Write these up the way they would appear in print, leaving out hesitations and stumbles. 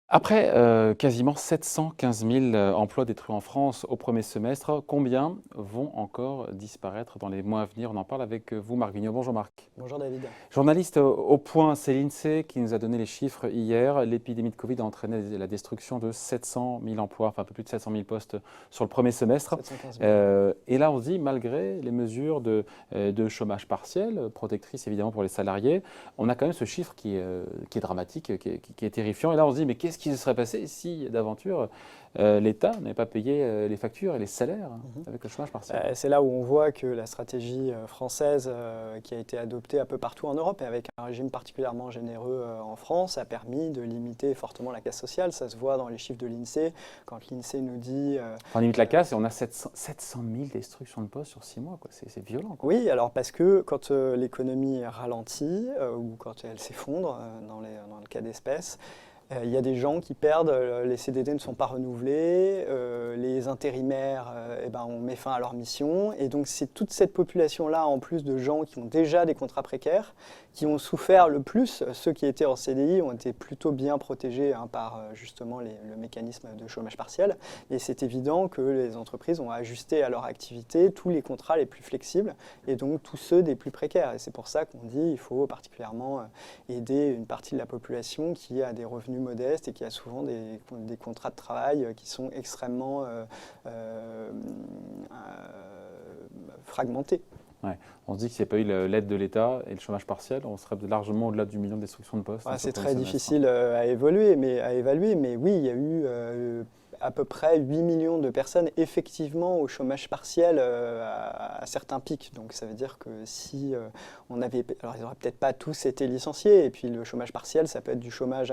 Après quasiment 715 000 emplois détruits en France au premier semestre, combien vont encore disparaître dans les mois à venir? On en parle avec vous, Marc Vigneault. Bonjour Marc. Bonjour David. Journaliste au Point, c'est l'INSEE qui nous a donné les chiffres hier. L'épidémie de Covid a entraîné la destruction de 700 000 emplois, enfin un peu plus de 700 000 postes sur le premier semestre. 715 000. Et là, on se dit, malgré les mesures de chômage partiel, protectrices évidemment pour les salariés, on a quand même ce chiffre qui est dramatique, qui est terrifiant. Et là, on se dit, mais qu'est-ce qui se serait passé si, d'aventure, l'État n'avait pas payé les factures et les salaires avec le chômage partiel? C'est là où on voit que la stratégie française qui a été adoptée un peu partout en Europe et avec un régime particulièrement généreux en France a permis de limiter fortement la casse sociale. Ça se voit dans les chiffres de l'INSEE. Quand l'INSEE nous dit… on limite la casse et on a 700 000 destructions de postes sur 6 mois. C'est violent, quoi. Oui, alors parce que quand l'économie ralentit ou quand elle s'effondre, dans le cas d'espèce, il y a des gens qui perdent, les CDD ne sont pas renouvelés, les intérimaires, on met fin à leur mission. Et donc c'est toute cette population-là, en plus de gens qui ont déjà des contrats précaires, qui ont souffert le plus. Ceux qui étaient en CDI ont été plutôt bien protégés par justement le mécanisme de chômage partiel. Et c'est évident que les entreprises ont ajusté à leur activité tous les contrats les plus flexibles et donc tous ceux des plus précaires. Et c'est pour ça qu'on dit qu'il faut particulièrement aider une partie de la population qui a des revenus modestes et qui a souvent des contrats de travail qui sont extrêmement fragmentés. Ouais. On se dit que s'il n'y a pas eu l'aide de l'État et le chômage partiel, on serait largement au-delà du million de destructions de postes. Ouais, c'est très difficile à évaluer, mais oui, il y a eu à peu près 8 millions de personnes effectivement au chômage partiel à certains pics. Donc ça veut dire que si on avait… Alors ils n'auraient peut-être pas tous été licenciés, et puis le chômage partiel, ça peut être du chômage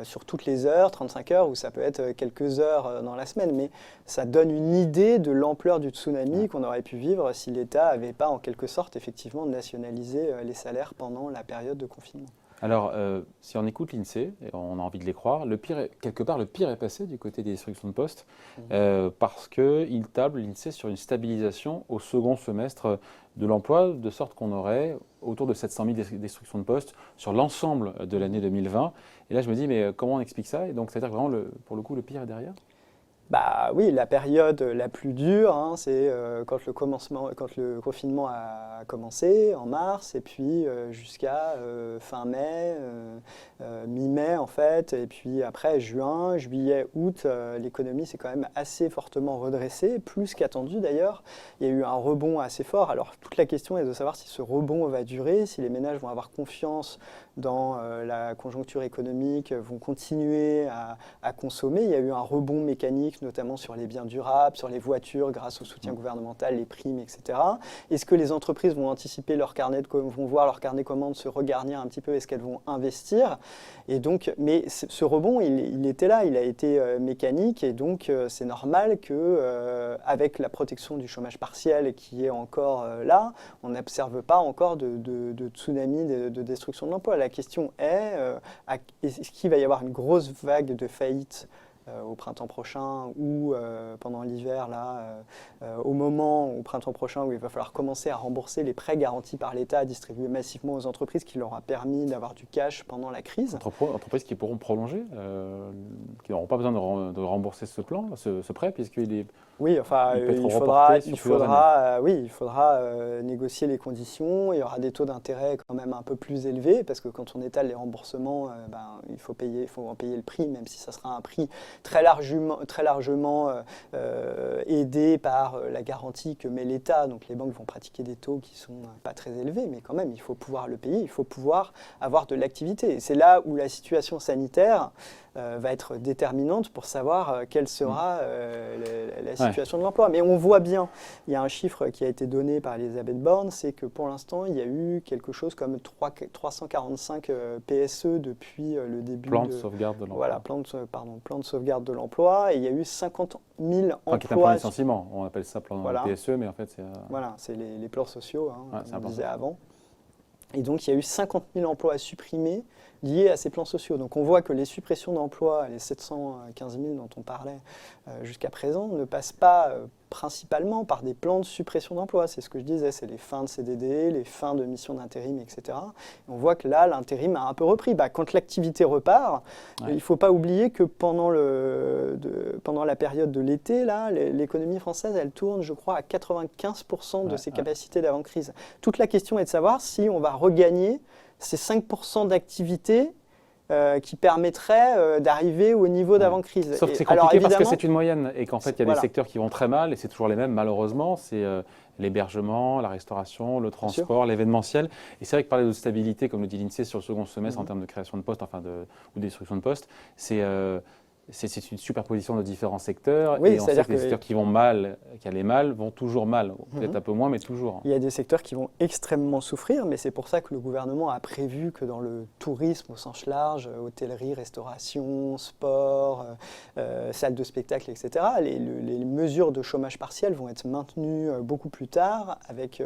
sur toutes les heures, 35 heures, ou ça peut être quelques heures dans la semaine, mais ça donne une idée de l'ampleur du tsunami qu'on aurait pu vivre si l'État n'avait pas en quelque sorte effectivement nationalisé les salaires pendant la période de confinement. Alors, si on écoute l'INSEE, et on a envie de les croire, quelque part, le pire est passé du côté des destructions de postes, parce qu'il table, l'INSEE, sur une stabilisation au second semestre de l'emploi, de sorte qu'on aurait autour de 700 000 destructions de postes sur l'ensemble de l'année 2020. Et là, je me dis, mais comment on explique ça? Et donc, c'est-à-dire que vraiment, pour le coup, le pire est derrière? Bah oui, la période la plus dure, c'est quand le confinement a commencé en mars, et puis jusqu'à fin mai, mi-mai en fait, et puis après juin, juillet, août, l'économie s'est quand même assez fortement redressée, plus qu'attendu d'ailleurs. Il y a eu un rebond assez fort. Alors toute la question est de savoir si ce rebond va durer, si les ménages vont avoir confiance dans la conjoncture économique, vont continuer à consommer. Il y a eu un rebond mécanique, notamment sur les biens durables, sur les voitures, grâce au soutien gouvernemental, les primes, etc. Est-ce que les entreprises vont anticiper vont voir leur carnet de commandes se regarnir un petit peu? Est-ce qu'elles vont investir? Et donc, mais ce rebond, il était là, il a été mécanique, et donc c'est normal que, avec la protection du chômage partiel qui est encore là, on n'observe pas encore de tsunami de destruction de l'emploi. La question est, est-ce qu'il va y avoir une grosse vague de faillites au printemps prochain ou pendant l'hiver, au moment au printemps prochain où il va falloir commencer à rembourser les prêts garantis par l'État distribués massivement aux entreprises qui leur a permis d'avoir du cash pendant la crise. Entreprises qui pourront prolonger, qui n'auront pas besoin de rembourser ce prêt, puisqu'il est… Oui, enfin, il faudra négocier les conditions. Il y aura des taux d'intérêt quand même un peu plus élevés parce que quand on étale les remboursements, il faut en payer le prix, même si ça sera un prix très largement aidé par la garantie que met l'État. Donc les banques vont pratiquer des taux qui ne sont pas très élevés, mais quand même, il faut pouvoir le payer, il faut pouvoir avoir de l'activité. Et c'est là où la situation sanitaire va être déterminante pour savoir quelle sera la situation de l'emploi. Mais on voit bien, il y a un chiffre qui a été donné par Elisabeth Borne, c'est que pour l'instant, il y a eu quelque chose comme 345 PSE depuis le début plan de sauvegarde de l'emploi. Voilà, plan de sauvegarde de l'emploi. Et il y a eu 50 000 emplois. Qui est un plan de licenciement, on appelle ça plan PSE, mais en fait c'est… Voilà, c'est les plans sociaux, comme on disait avant. Et donc, il y a eu 50 000 emplois supprimés liés à ces plans sociaux. Donc, on voit que les suppressions d'emplois, les 715 000 dont on parlait jusqu'à présent, ne passent pas principalement par des plans de suppression d'emplois. C'est ce que je disais, c'est les fins de CDD, les fins de missions d'intérim, etc. Et on voit que là, l'intérim a un peu repris. Quand l'activité repart, il ne faut pas oublier que pendant la période de l'été, là, l'économie française, elle tourne, je crois, à 95% de ses capacités d'avant-crise. Toute la question est de savoir si on va regagner ces 5% d'activité qui permettrait d'arriver au niveau d'avant-crise. Sauf que c'est compliqué parce que c'est une moyenne et qu'en fait, il y a des secteurs qui vont très mal et c'est toujours les mêmes, malheureusement. C'est l'hébergement, la restauration, le transport, l'événementiel. Et c'est vrai que parler de stabilité, comme le dit l'INSEE, sur le second semestre en termes de création de postes, ou de destruction de postes, c'est une superposition de différents secteurs. Oui, et on sait que les secteurs qui vont mal, qui allaient mal, vont toujours mal. Peut-être un peu moins, mais toujours. Il y a des secteurs qui vont extrêmement souffrir, mais c'est pour ça que le gouvernement a prévu que dans le tourisme au sens large, hôtellerie, restauration, sport, salles de spectacle, etc., les mesures de chômage partiel vont être maintenues beaucoup plus tard, avec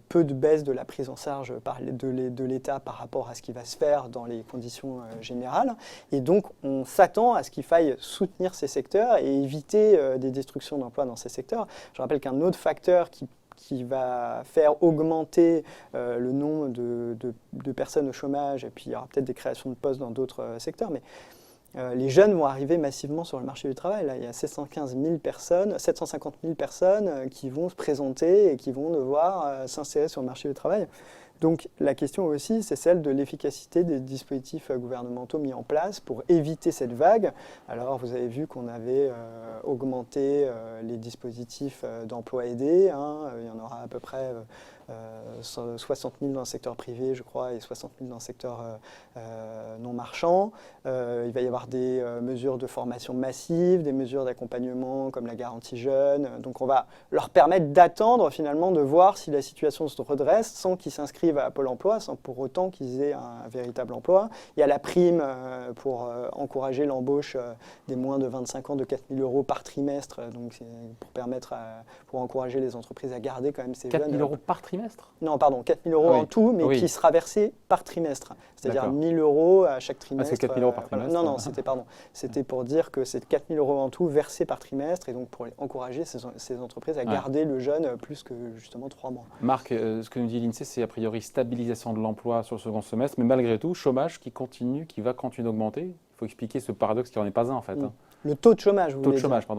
peu de baisse de la prise en charge de l'État par rapport à ce qui va se faire dans les conditions générales. Et donc, on s'attend à ce qu'il faille soutenir ces secteurs et éviter des destructions d'emplois dans ces secteurs. Je rappelle qu'un autre facteur qui va faire augmenter le nombre de personnes au chômage, et puis il y aura peut-être des créations de postes dans d'autres secteurs, mais les jeunes vont arriver massivement sur le marché du travail. Là, il y a 750 000 personnes qui vont se présenter et qui vont devoir s'insérer sur le marché du travail. Donc la question aussi, c'est celle de l'efficacité des dispositifs gouvernementaux mis en place pour éviter cette vague. Alors vous avez vu qu'on avait augmenté les dispositifs d'emploi aidé. Il y en aura à peu près 60 000 dans le secteur privé, je crois, et 60 000 dans le secteur non marchand. Il va y avoir des mesures de formation massive, des mesures d'accompagnement comme la garantie jeune. Donc on va leur permettre d'attendre finalement, de voir si la situation se redresse sans qu'ils s'inscrivent à Pôle emploi, sans pour autant qu'ils aient un véritable emploi. Il y a la prime pour encourager l'embauche des moins de 25 ans de 4 000 € par trimestre, donc pour encourager les entreprises à garder quand même ces jeunes. 4 000 € par trimestre ? Non, pardon, 4 000 € en tout, mais qui sera versé par trimestre. C'est-à-dire 1 000 € à chaque trimestre. C'est 4 000 € par trimestre. Non, c'était pour dire que c'est 4 000 € en tout versés par trimestre, et donc pour encourager ces entreprises à garder le jeune plus que justement 3 mois. Marc, ce que nous dit l'INSEE, c'est a priori stabilisation de l'emploi sur le second semestre, mais malgré tout, chômage qui va continuer d'augmenter. Il faut expliquer ce paradoxe qui n'en est pas un en fait. Le taux de chômage, oui. Le taux de chômage, oui.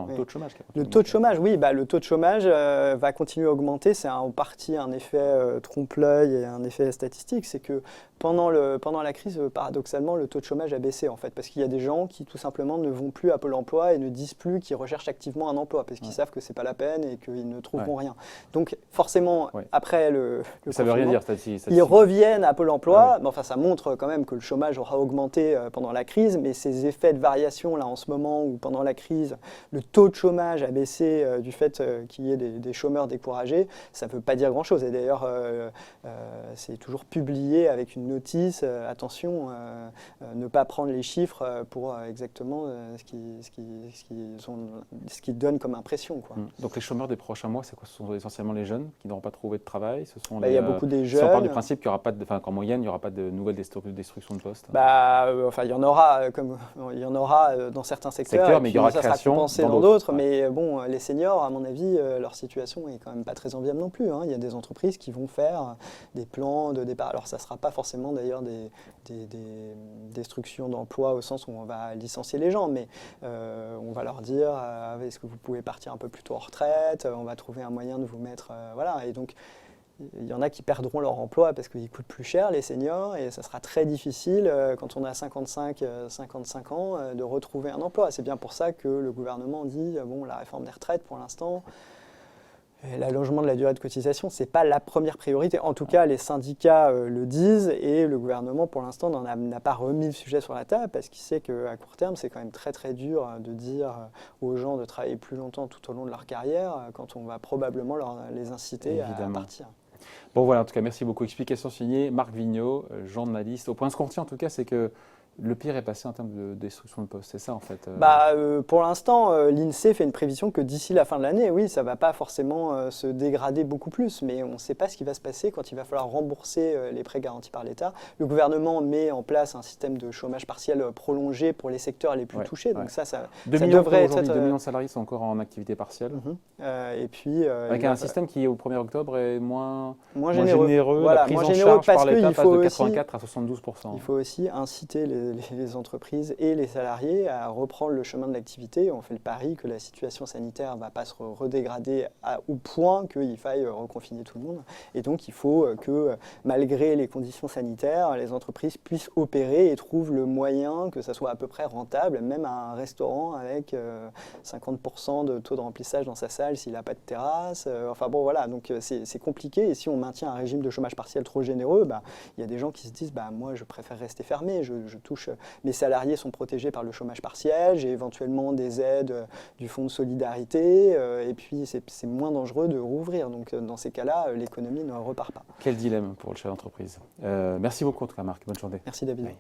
Le taux de chômage, oui, le taux de chômage va continuer à augmenter. C'est en partie un effet trompe-l'œil et un effet statistique. C'est que pendant la crise, paradoxalement, le taux de chômage a baissé en fait, parce qu'il y a des gens qui tout simplement ne vont plus à Pôle emploi et ne disent plus qu'ils recherchent activement un emploi, parce qu'ils savent que c'est pas la peine et qu'ils ne trouveront rien. Donc forcément, après le ça veut rien dire, ils reviennent à Pôle emploi. Mais enfin, ça montre quand même que le chômage aura augmenté pendant la crise, mais ces effets de variation là en ce moment où pendant la crise, le taux de chômage a baissé du fait qu'il y ait des chômeurs découragés, ça ne veut pas dire grand-chose. Et d'ailleurs, c'est toujours publié avec une notice, attention, ne pas prendre les chiffres pour exactement ce qu'ils donnent comme impression, quoi. Donc les chômeurs des prochains mois, c'est quoi? Ce sont essentiellement les jeunes qui n'auront pas trouvé de travail. Ce sont il y a beaucoup des jeunes. Si on part du principe qu'il n'y aura pas qu'en moyenne, il n'y aura pas de nouvelles destructions de postes. Enfin, il y en aura, dans certains secteurs, mais il y aura ça sera création compensé dans d'autres. Mais bon, les seniors, à mon avis, leur situation est quand même pas très enviable non plus. Il y a des entreprises qui vont faire des plans de départ. Alors ça ne sera pas forcément d'ailleurs des destructions d'emplois au sens où on va licencier les gens, mais on va leur dire est-ce que vous pouvez partir un peu plus tôt en retraite, on va trouver un moyen de vous mettre... voilà. Et donc, il y en a qui perdront leur emploi parce qu'ils coûtent plus cher, les seniors, et ça sera très difficile quand on a 55 ans de retrouver un emploi. C'est bien pour ça que le gouvernement dit la réforme des retraites pour l'instant, l'allongement de la durée de cotisation, ce n'est pas la première priorité. En tout cas, les syndicats le disent et le gouvernement, pour l'instant, n'a pas remis le sujet sur la table parce qu'il sait qu'à court terme, c'est quand même très très dur de dire aux gens de travailler plus longtemps tout au long de leur carrière quand on va probablement les inciter à partir. Bon voilà, en tout cas, merci beaucoup. Explication signée Marc Vigneault, journaliste. Au point, ce qu'on retient en tout cas, c'est que le pire est passé en termes de destruction de postes, c'est ça en fait. Pour l'instant, l'INSEE fait une prévision que d'ici la fin de l'année, oui, ça ne va pas forcément se dégrader beaucoup plus, mais on ne sait pas ce qui va se passer quand il va falloir rembourser les prêts garantis par l'État. Le gouvernement met en place un système de chômage partiel prolongé pour les secteurs les plus touchés, donc ça 2 millions devrait être... 2 millions de salariés sont encore en activité partielle. Et puis, avec un système qui, au 1er octobre, est moins généreux. Voilà, la prise en charge par l'État passe de 84 à 72%. Il faut aussi inciter les entreprises et les salariés à reprendre le chemin de l'activité. On fait le pari que la situation sanitaire ne va pas se redégrader au point qu'il faille reconfiner tout le monde. Et donc, il faut que, malgré les conditions sanitaires, les entreprises puissent opérer et trouvent le moyen que ça soit à peu près rentable, même un restaurant avec 50% de taux de remplissage dans sa salle s'il n'a pas de terrasse. Enfin bon, voilà, donc c'est compliqué. Et si on maintient un régime de chômage partiel trop généreux, il y a des gens qui se disent moi, je préfère rester fermé. Mes salariés sont protégés par le chômage partiel, j'ai éventuellement des aides du fonds de solidarité, et puis c'est moins dangereux de rouvrir. Donc dans ces cas-là, l'économie ne repart pas. Quel dilemme pour le chef d'entreprise. Merci beaucoup en tout cas Marc, bonne journée. Merci David. Oui.